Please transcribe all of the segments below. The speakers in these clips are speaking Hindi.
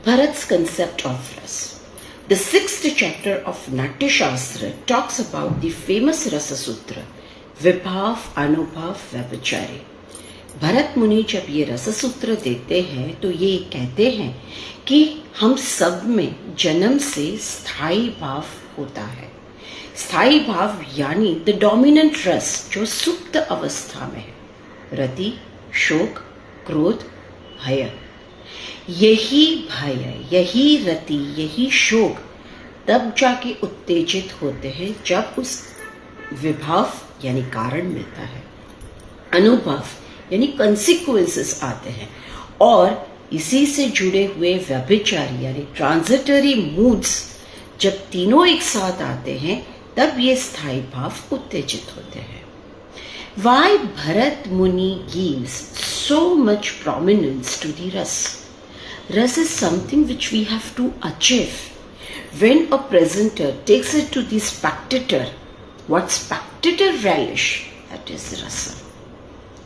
Bharat's concept of Ras. The 6th chapter of Natya Shastra talks about the famous Rasa Sutra, Vibhav, Anubhav, Vyabhichari. Bharat मुनि जब ये रस सूत्र देते हैं तो ये कहते हैं कि हम सब में जन्म से स्थायी भाव होता है। स्थायी भाव यानी द डोमिनेंट रस जो सुप्त अवस्था में है। रति, शोक, क्रोध, भय। यही भय, यही रति, यही शोक तब जाके उत्तेजित होते हैं जब उस विभाव यानी कारण मिलता है। अनुभव यानी कंसिक्वेंसेस आते हैं और इसी से जुड़े हुए व्यभिचारी यानी ट्रांजिटरी मूड्स जब तीनों एक साथ आते हैं तब ये स्थायी भाव उत्तेजित होते हैं। Why Bharat Muni gives so much prominence to the ras? Ras is something which we have to achieve. When a presenter takes it to the spectator, what spectator relish, that is rasa.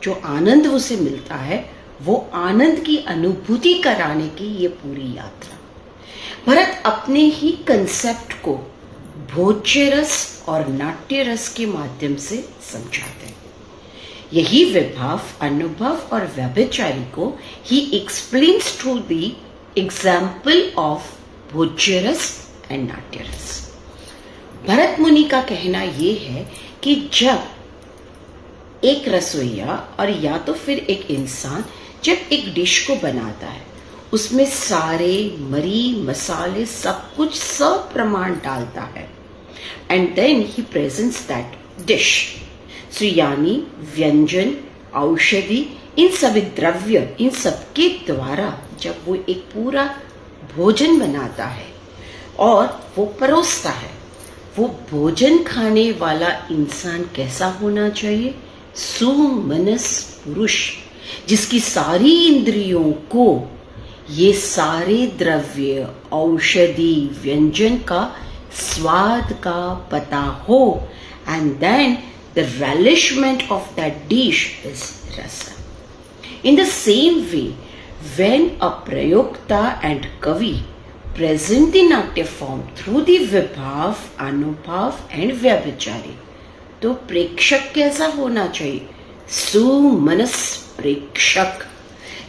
जो आनंद उसे मिलता है वो आनंद की अनुभूति कराने की ये पूरी यात्रा। भरत अपने ही कंसेप्ट को भोज्य रस और नाट्य रस के माध्यम से समझाते हैं। यही विभाव, अनुभव और व्यभिचारी को ही explains through the example of भोज्य रस एंड नाट्य रस। भरत मुनि का कहना ये है कि जब एक रसोइया और या तो फिर एक इंसान जब एक डिश को बनाता है उसमें सारे मरी मसाले सब कुछ सप्रमाण डालता है and then he presents that dish. So यानी व्यंजन, औषधि, इन सभी द्रव्य, इन सबके द्वारा जब वो एक पूरा भोजन बनाता है और वो परोसता है, वो भोजन खाने वाला इंसान कैसा होना चाहिए? सुमनस पुरुष, जिसकी सारी इंद्रियों को ये सारे द्रव्य, औषधि, व्यंजन का स्वाद का पता हो and then the relishment of that dish is rasa. In the same way when a prayokta and kavi present the natya form through the vibhava, anubhava and व्यभिचारी, तो प्रेक्षक कैसा होना चाहिए? सुमनस प्रेक्षक,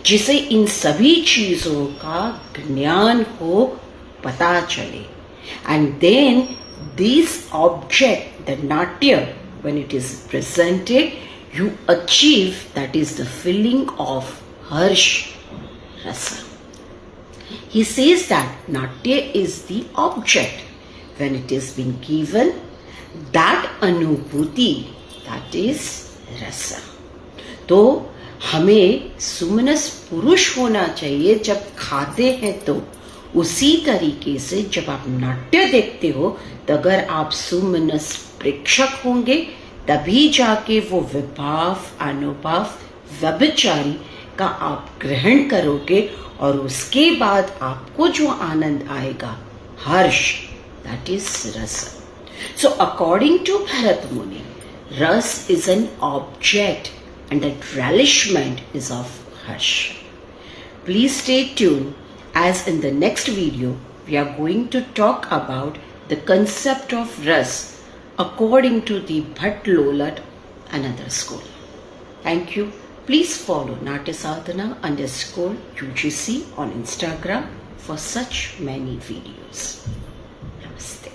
जिसे इन सभी चीजों का ज्ञान हो, पता चले। And then this object, the natya, when it is presented, you achieve that is the feeling of harsha rasa. He says that Natya is the object. When it is being given, that अनुभूति, that is रसा। तो हमें सुमनस पुरुष होना चाहिए जब खाते हैं, तो उसी तरीके से जब आप नाट्य देखते हो तो अगर आप सुमनस प्रेक्षक होंगे तभी जाके वो विभाव, अनुभव, व्यभिचारी का आप ग्रहण करोगे और उसके बाद आपको जो आनंद आएगा, हर्ष, दैट इज रस। So according to Bharata Muni, rasa is an object and that relishment is of harsha. Please stay tune as in the next video we are going to talk about the concept of ras according to the Bhatt Lolat, another school. Thank you. Please follow natyasadhana_UGC on Instagram for such many videos. Namaste.